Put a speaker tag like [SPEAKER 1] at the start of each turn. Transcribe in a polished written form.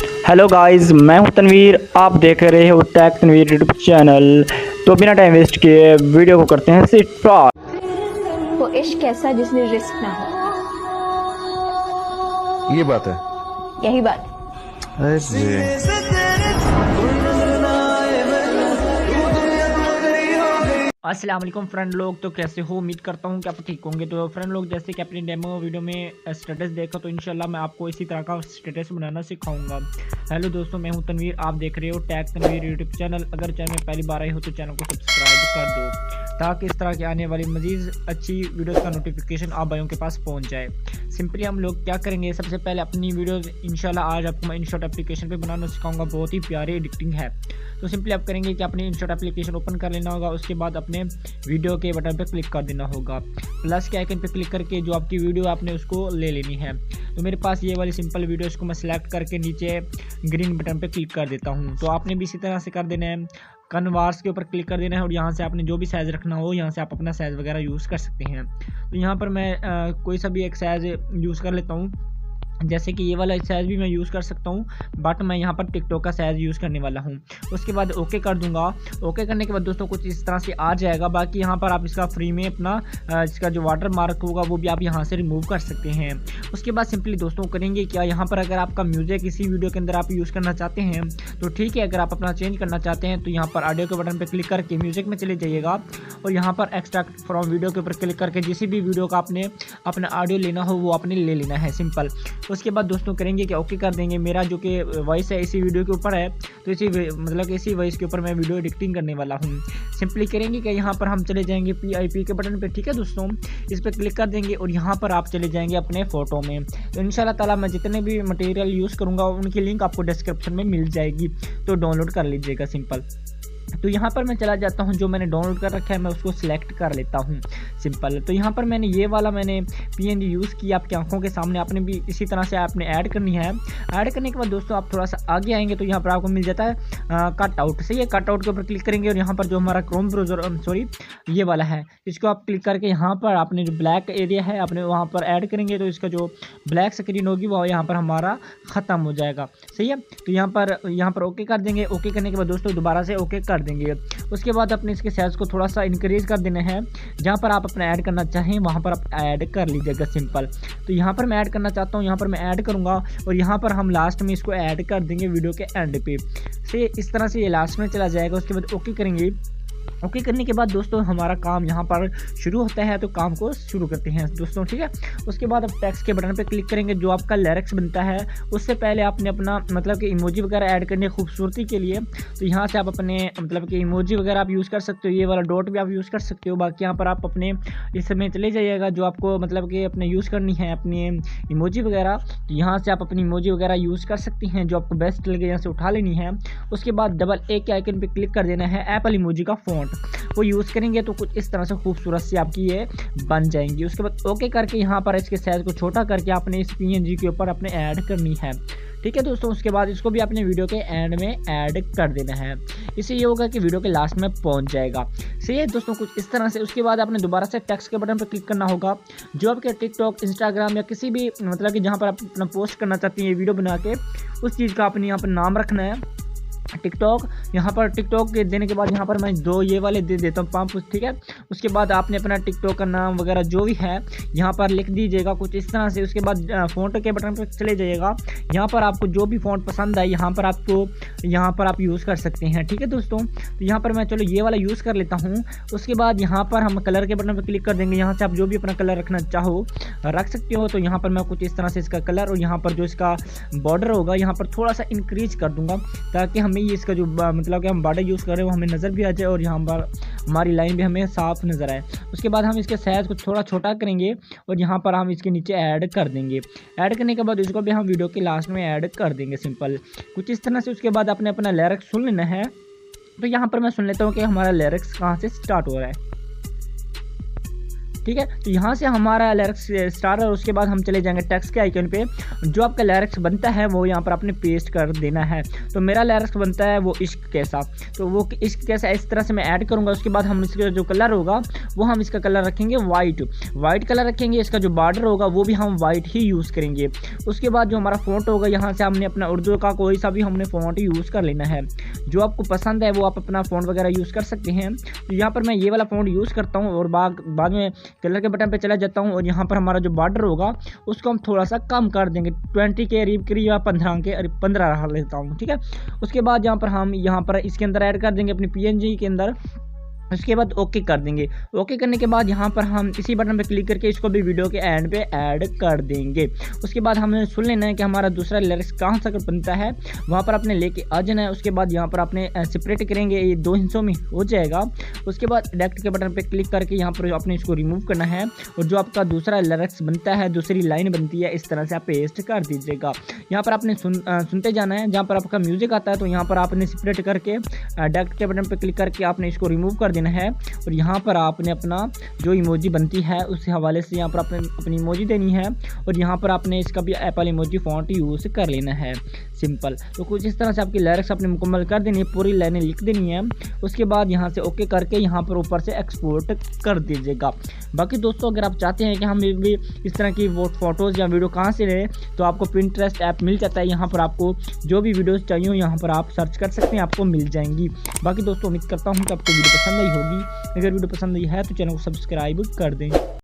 [SPEAKER 1] Hello guys, मैं हूं तनवीर। आप देख रहे हो टैग तनवीर यूट्यूब चैनल। तो बिना टाइम वेस्ट किए वीडियो को करते हैं स्टार्ट।
[SPEAKER 2] वो इश्क कैसा जिसमें रिस्क ना हो।
[SPEAKER 3] ये बात है।
[SPEAKER 2] यही बात।
[SPEAKER 3] अरे
[SPEAKER 1] अस्सलाम वालेकुम फ्रेंड लोग, तो कैसे हो? उम्मीद करता हूँ कि आप ठीक होंगे। तो फ्रेंड लोग, जैसे कि अपनी डेमो वीडियो में स्टेटस देखा, तो इंशाल्लाह मैं आपको इसी तरह का स्टेटस बनाना सिखाऊंगा। हेलो दोस्तों, मैं हूं तनवीर। आप देख रहे हो टैग तनवीर यूट्यूब चैनल। अगर चैनल में पहली बार आए हो तो चैनल को सब्सक्राइब कर दो, ताकि इस तरह की आने वाली मजीद अच्छी वीडियोस का नोटिफिकेशन आप भाइयों के पास पहुंच जाए। सिंपली हम लोग क्या करेंगे, सबसे पहले अपनी वीडियोस इंशाल्लाह आज आपको मैं इनशॉट एप्लीकेशन पे बनाना सिखाऊंगा। बहुत ही प्यारी एडिटिंग है। तो सिंपली आप करेंगे कि अपनी इनशॉट एप्लीकेशन ओपन कर लेना होगा। उसके बाद अपने वीडियो के बटन पर क्लिक कर देना होगा। प्लस के आइकन पर क्लिक करके जो आपकी वीडियो आपने उसको ले लेनी है। तो मेरे पास ये वाली सिंपल वीडियो, इसको मैं सिलेक्ट करके नीचे ग्रीन बटन पर क्लिक कर देता हूँ। तो आपने भी इसी तरह से कर देना है। कन्वार्स के ऊपर क्लिक कर देना है और यहाँ से आपने जो भी साइज़ रखना हो, यहाँ से आप अपना साइज़ वगैरह यूज़ कर सकते हैं। तो यहाँ पर मैं कोई सा भी एक साइज़ यूज़ कर लेता हूँ। जैसे कि ये वाला साइज़ भी मैं यूज़ कर सकता हूँ, बट मैं यहाँ पर टिकटॉक का साइज़ यूज़ करने वाला हूँ। उसके बाद ओके कर दूंगा। ओके करने के बाद दोस्तों कुछ इस तरह से आ जाएगा। बाकी यहाँ पर आप इसका फ्री में अपना इसका जो वाटर मार्क होगा वो भी आप यहाँ से रिमूव कर सकते हैं। उसके बाद सिंपली दोस्तों करेंगे क्या, यहाँ पर अगर आपका म्यूज़िक इसी वीडियो के अंदर आप यूज़ करना चाहते हैं तो ठीक है। अगर आप अपना चेंज करना चाहते हैं तो यहाँ पर ऑडियो के बटन पर क्लिक करके म्यूज़िक में चले जाइएगा और यहाँ पर एक्सट्रैक्ट फ्रॉम वीडियो के ऊपर क्लिक करके जिस भी वीडियो का आपने अपना ऑडियो लेना हो वो आपने ले लेना है, सिंपल। उसके बाद दोस्तों करेंगे कि ओके कर देंगे। मेरा जो कि वॉइस है इसी वीडियो के ऊपर है, तो इसी वॉइस के ऊपर मैं वीडियो एडिटिंग करने वाला हूँ। सिंपली करेंगे कि यहाँ पर हम चले जाएंगे PIP के बटन पे, ठीक है दोस्तों। इस पर क्लिक कर देंगे और यहाँ पर आप चले जाएंगे अपने फ़ोटो में। तो इंशाल्लाह ताला मैं जितने भी मटेरियल यूज़ करूँगा उनकी लिंक आपको डिस्क्रिप्शन में मिल जाएगी, तो डाउनलोड कर लीजिएगा, सिंपल। तो यहाँ पर मैं चला जाता हूँ, जो मैंने डाउनलोड कर रखा है मैं उसको सिलेक्ट कर लेता हूँ, सिंपल। तो यहाँ पर मैंने ये वाला PNG यूज़ किया आपकी आंखों के सामने। आपने भी इसी तरह से आपने ऐड करनी है। ऐड करने के बाद दोस्तों आप थोड़ा सा आगे आएंगे तो यहाँ पर आपको मिल जाता है कट आउट। सही है, कट आउट के ऊपर क्लिक करेंगे और यहाँ पर जो हमारा क्रोम ब्राउज़र सॉरी ये वाला है, इसको आप क्लिक करके यहाँ पर आपने जो ब्लैक एरिया है आपने वहाँ पर ऐड करेंगे। तो इसका जो ब्लैक स्क्रीन होगी वो यहाँ पर हमारा ख़त्म हो जाएगा। सही है, तो यहाँ पर ओके कर देंगे। ओके करने के बाद दोस्तों दोबारा से ओके कर देंगे। उसके बाद अपने इसके साइज़ को थोड़ा सा इंक्रीज कर देना है। जहाँ पर आप अपना ऐड करना चाहें वहाँ पर आप ऐड कर लीजिएगा, सिंपल। तो यहाँ पर मैं ऐड करना चाहता हूँ, यहाँ पर मैं ऐड करूँगा और यहाँ पर हम लास्ट में इसको ऐड कर देंगे वीडियो के एंड पे से। इस तरह से ये लास्ट में चला जाएगा। उसके बाद ओके करेंगे। ओके करने के बाद दोस्तों हमारा काम यहाँ पर शुरू होता है। तो काम को शुरू करते हैं दोस्तों, ठीक है। उसके बाद आप टेक्स्ट के बटन पे क्लिक करेंगे। जो आपका लिरिक्स बनता है उससे पहले आपने अपना मतलब कि इमोजी वगैरह ऐड करनी है खूबसूरती के लिए। तो यहाँ से आप अपने मतलब कि इमोजी वगैरह आप यूज़ कर सकते हो। ये वाला डॉट भी आप यूज़ कर सकते हो। बाकी यहाँ पर आप अपने इसमें चले जाइएगा जो आपको मतलब कि अपने यूज़ करनी है अपनी इमोजी वगैरह। तो यहाँ से आप अपनी इमोजी वगैरह यूज़ कर सकती हैं, जो आपको बेस्ट लगे यहाँ से उठा लेनी है। उसके बाद डबल ए के आइकन पर क्लिक कर देना है। एप्पल इमोजी का फ़ॉन्ट वो यूज़ करेंगे तो कुछ इस तरह से खूबसूरत सी आपकी ये बन जाएंगी। उसके बाद ओके करके यहाँ पर इसके साइज़ को छोटा करके आपने इस PNG के ऊपर अपने ऐड करनी है, ठीक है दोस्तों। उसके बाद इसको भी अपने वीडियो के एंड में ऐड कर देना है। इससे ये होगा कि वीडियो के लास्ट में पहुंच जाएगा। सही है दोस्तों, कुछ इस तरह से। उसके बाद आपने दोबारा से टेक्स्ट के बटन पर क्लिक करना होगा। जो आपके टिकटॉक, इंस्टाग्राम या किसी भी मतलब कि जहाँ पर आप अपना पोस्ट करना चाहती हैं वीडियो बना के, उस चीज़ का अपने यहाँ पर नाम रखना है टिकटॉक। यहाँ पर टिकटॉक के देने के बाद यहाँ पर मैं दो ये वाले दे देता हूँ पंप, ठीक है। उसके बाद आपने अपना टिकटॉक का नाम वगैरह जो भी है यहाँ पर लिख दीजिएगा कुछ इस तरह से। उसके बाद फ़ॉन्ट के बटन पर चले जाइएगा। यहाँ पर आपको जो भी फ़ॉन्ट पसंद आए यहाँ पर आप यूज़ कर सकते हैं, ठीक है दोस्तों। तो यहाँ पर मैं चलो ये वाला यूज़ कर लेता हूँ। उसके बाद यहाँ पर हम कलर के बटन पर क्लिक कर देंगे। यहाँ से आप जो भी अपना कलर रखना चाहो रख सकते हो। तो यहाँ पर मैं कुछ इस तरह से इसका कलर और यहाँ पर जो इसका बॉर्डर होगा यहाँ पर थोड़ा सा इंक्रीज कर दूँगा, ताकि हमें ये इसका जो मतलब कि हम बॉर्डर यूज़ कर रहे हैं वो हमें नज़र भी आ जाए और यहाँ पर हमारी लाइन भी हमें साफ नज़र आए। उसके बाद हम इसके साइज़ को थोड़ा छोटा करेंगे और यहाँ पर हम इसके नीचे ऐड कर देंगे। ऐड करने के बाद इसको भी हम वीडियो के लास्ट में ऐड कर देंगे, सिंपल, कुछ इस तरह से। उसके बाद आपने अपना लिरिक्स सुन लेना है। तो यहाँ पर मैं सुन लेता हूँ कि हमारा लिरिक्स कहाँ से स्टार्ट हो रहा है। ठीक है। तो यहाँ से हमारा लिरिक्स स्टार्ट और उसके बाद हम चले जाएंगे टेक्स्ट के आइकन पे। जो आपका लिरिक्स बनता है वो यहाँ पर आपने पेस्ट कर देना है। तो मेरा लिरिक्स बनता है वो इश्क कैसा, तो वो इश्क कैसा इस तरह से मैं ऐड करूँगा। उसके बाद हम इसका जो कलर होगा वो हम इसका कलर रखेंगे वाइट कलर रखेंगे। इसका जो बॉर्डर होगा वो भी हम वाइट ही यूज़ करेंगे। उसके बाद जो हमारा फ़ॉन्ट होगा यहाँ से हमने अपना उर्दू का कोई सा भी हमने फ़ॉन्ट यूज़ कर लेना है। जो आपको पसंद है वो आप अपना फ़ॉन्ट वगैरह यूज़ कर सकते हैं। तो यहाँ पर मैं ये वाला फ़ॉन्ट यूज़ करता हूँ और बाद में कलर के बटन पे चला जाता हूँ और यहाँ पर हमारा जो बॉर्डर होगा उसको हम थोड़ा सा कम कर देंगे, 20 के करीब या 15 रख लेता हूँ, ठीक है। उसके बाद यहाँ पर हम यहाँ पर इसके अंदर ऐड कर देंगे अपनी PNG के अंदर। उसके बाद ओके कर देंगे। ओके करने के बाद यहाँ पर हम इसी बटन पर क्लिक करके इसको भी वीडियो के एंड पे ऐड कर देंगे। उसके बाद हमें सुन लेना है कि हमारा दूसरा लिरिक्स कहाँ से बनता है, वहाँ पर आपने लेके आ जाना है। उसके बाद यहाँ पर आपने सेपरेट करेंगे, ये 2 हिस्सों में हो जाएगा। उसके बाद एडिट के बटन पर क्लिक करके यहाँ पर आपने इसको रिमूव करना है और जो आपका दूसरा लिरिक्स बनता है, दूसरी लाइन बनती है, इस तरह से आप पेस्ट कर दीजिएगा। यहाँ पर आपने सुनते जाना है। जहाँ पर आपका म्यूजिक आता है तो यहाँ पर आपने सेपरेट करके एडिट के बटन पर क्लिक करके आपने इसको रिमूव कर देना है और यहाँ पर आपने अपना जो इमोजी बनती है उस हवाले से यहाँ पर आपने अपनी इमोजी देनी है और यहाँ पर आपने इसका भी एप्पल इमोजी फॉन्ट यूज़ कर लेना है, सिंपल। तो कुछ इस तरह से आपकी लिरिक्स आपने मुकम्मल कर देनी है, पूरी लाइनें लिख देनी है। उसके बाद यहाँ से ओके करके यहाँ पर ऊपर से एक्सपोर्ट कर दीजिएगा। बाकी दोस्तों अगर आप चाहते हैं कि हम भी इस तरह की वो फोटोज़ या वीडियो कहाँ से लें तो आपको पिंटरेस्ट ऐप मिल जाता है। यहाँ पर आपको जो भी वीडियोज़ चाहिए यहाँ पर आप सर्च कर सकते हैं, आपको मिल जाएंगी। बाकी दोस्तों उम्मीद करता हूँ कि आपको वीडियो पसंद आई होगी। अगर वीडियो पसंद आई है तो चैनल को सब्सक्राइब कर दें।